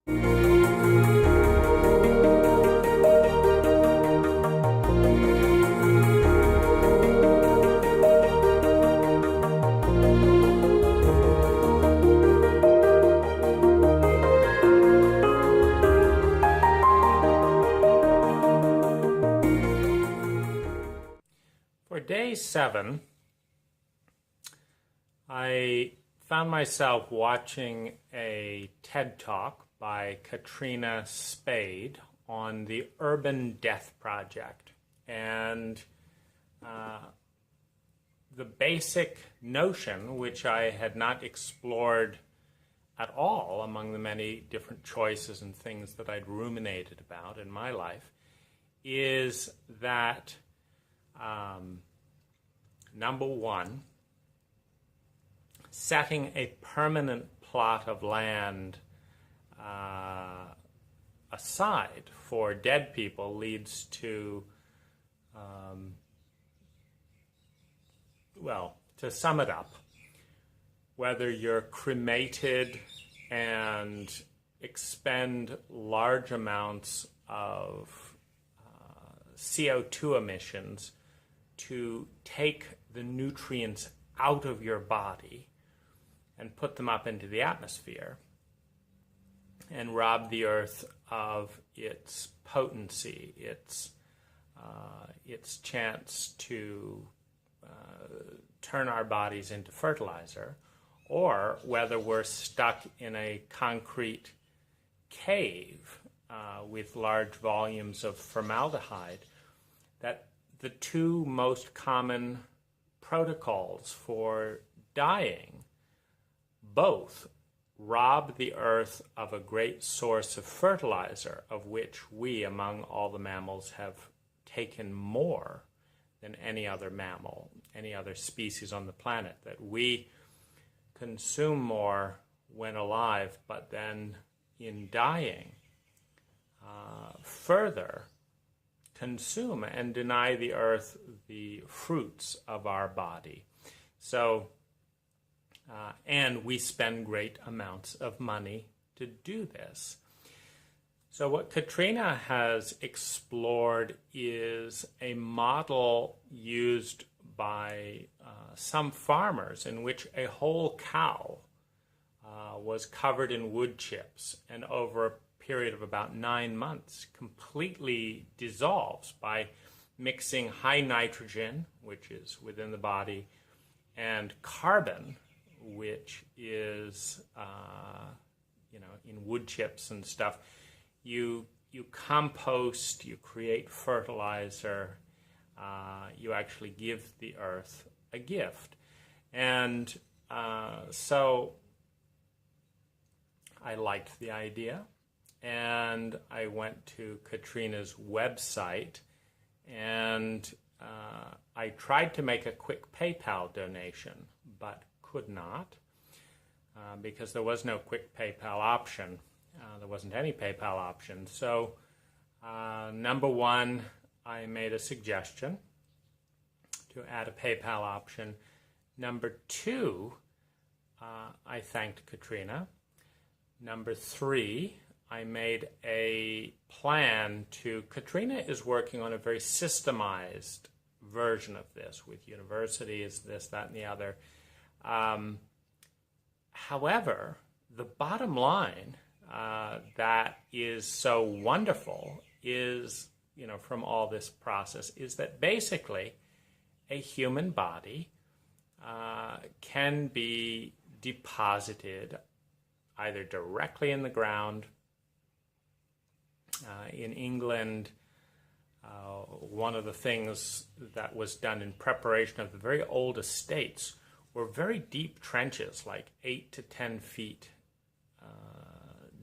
For day 7, I found myself watching a TED Talk by Katrina Spade on the Urban Death Project. And the basic notion, which I had not explored at all among the many different choices and things that I'd ruminated about in my life, is that number one, setting a permanent plot of land aside for dead people leads to, well, to sum it up, whether you're cremated and expend large amounts of CO2 emissions to take the nutrients out of your body and put them up into the atmosphere and rob the earth of its potency, its chance to turn our bodies into fertilizer, or whether we're stuck in a concrete cave with large volumes of formaldehyde, that the two most common protocols for dying both rob the earth of a great source of fertilizer, of which we, among all the mammals, have taken more than any other mammal, any other species on the planet, that we consume more when alive, but then in dying, further consume and deny the earth the fruits of our body. So, and we spend great amounts of money to do this. So what Katrina has explored is a model used by some farmers in which a whole cow was covered in wood chips, and over a period of about 9 months completely dissolves by mixing high nitrogen, which is within the body, and carbon, which is in wood chips and stuff. You compost, you create fertilizer, you actually give the earth a gift. And so I liked the idea, and I went to Katrina's website, and I tried to make a quick PayPal donation, but could not, because there was no quick PayPal option. There wasn't any PayPal option. So, number one, I made a suggestion to add a PayPal option. Number two, I thanked Katrina. Number three, I made a plan to, Katrina is working on a very systemized version of this with universities, this, that, and the other. However, the bottom line that is so wonderful is, from all this process, is that basically a human body can be deposited either directly in the ground. In England, one of the things that was done in preparation of the very old estates were very deep trenches, like 8 to 10 feet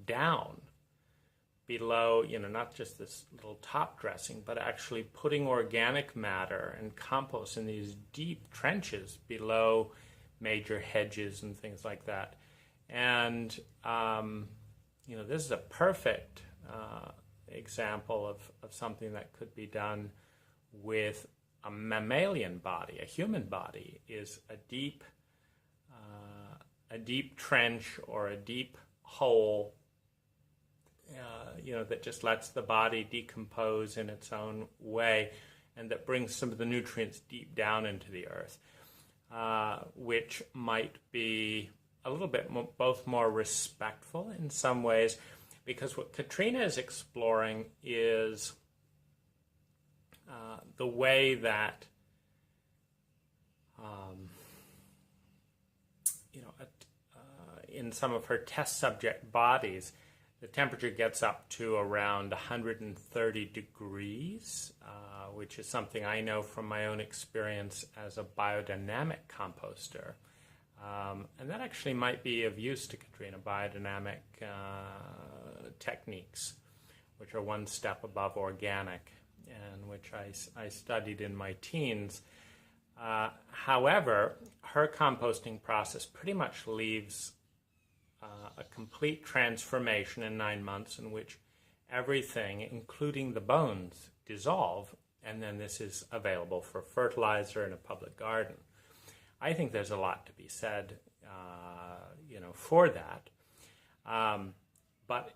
down below, not just this little top dressing, but actually putting organic matter and compost in these deep trenches below major hedges and things like that. And, this is a perfect example of something that could be done with a mammalian body. A human body is a deep trench or a deep hole that just lets the body decompose in its own way, and that brings some of the nutrients deep down into the earth, which might be a little bit both more respectful in some ways, because what Katrina is exploring is the way that in some of her test subject bodies, the temperature gets up to around 130 degrees, which is something I know from my own experience as a biodynamic composter. And that actually might be of use to Katrina, biodynamic techniques, which are one step above organic, and which I studied in my teens. However, her composting process pretty much leaves a complete transformation in 9 months, in which everything, including the bones, dissolve, and then this is available for fertilizer in a public garden. I think there's a lot to be said, for that. But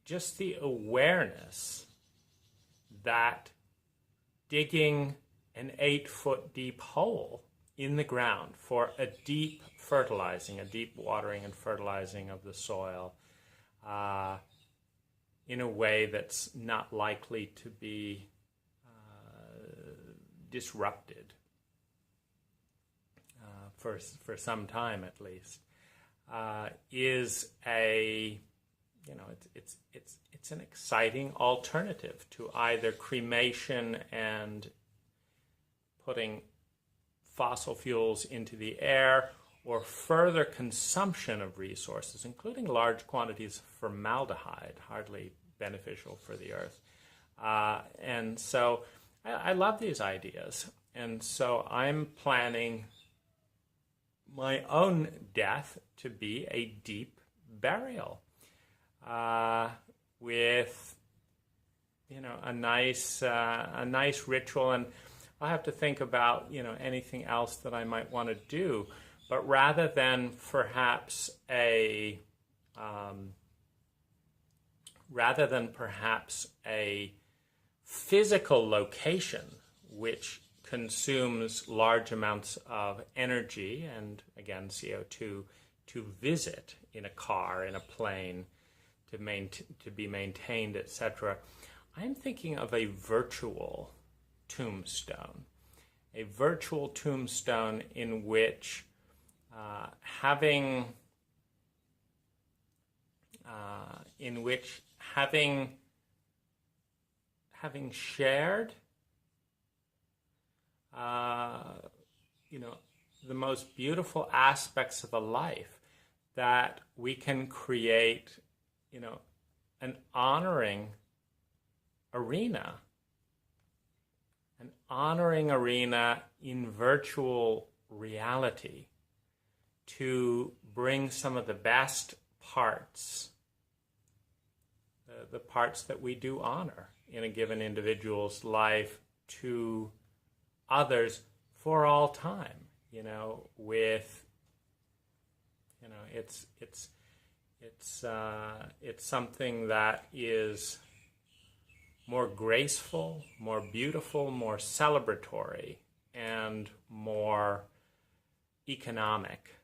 just the awareness that digging an 8-foot deep hole in the ground for a deep fertilizing, a deep watering and fertilizing of the soil in a way that's not likely to be disrupted for some time at least, is it's an exciting alternative to either cremation and putting fossil fuels into the air, or further consumption of resources, including large quantities of formaldehyde, hardly beneficial for the earth. And so I love these ideas. And so I'm planning my own death to be a deep burial with, a nice ritual. And I'll have to think about, anything else that I might want to do. But rather than perhaps a physical location which consumes large amounts of energy and, again, CO2 to visit in a car, in a plane, to be maintained, etc., I'm thinking of a virtual tombstone. A virtual tombstone in which having shared the most beautiful aspects of a life, that we can create an honoring arena in virtual reality, to bring some of the best parts, the parts that we do honor in a given individual's life, to others for all time. It's something that is more graceful, more beautiful, more celebratory, and more economic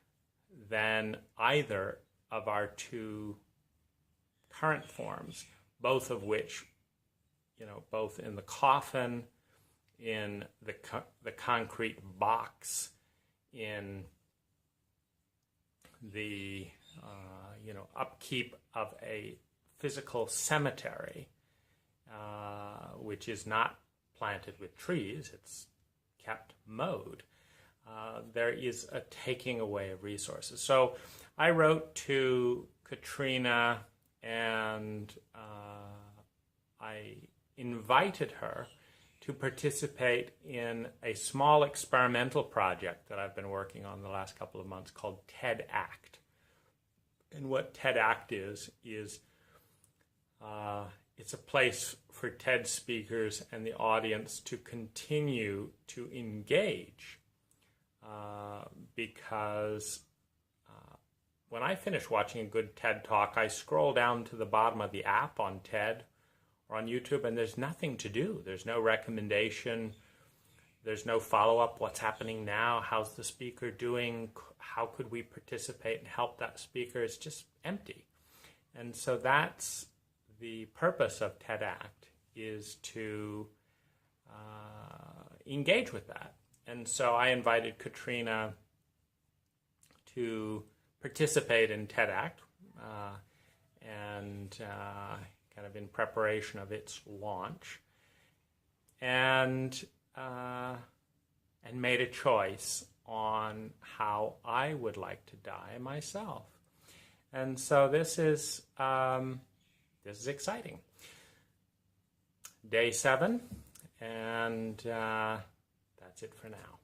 than either of our two current forms, both of which, both in the coffin, in the concrete box, in the upkeep of a physical cemetery, which is not planted with trees, it's kept mowed. There is a taking away of resources. So I wrote to Katrina, and I invited her to participate in a small experimental project that I've been working on the last couple of months called TED Act. And what TED Act is it's a place for TED speakers and the audience to continue to engage, because when I finish watching a good TED Talk, I scroll down to the bottom of the app on TED or on YouTube, and there's nothing to do. There's no recommendation. There's no follow-up. What's happening now? How's the speaker doing? How could we participate and help that speaker? It's just empty. And so that's the purpose of TEDAct, is to engage with that. And so I invited Katrina to participate in TEDAct and kind of in preparation of its launch, and made a choice on how I would like to die myself. And so this is exciting. Day 7, and that's it for now.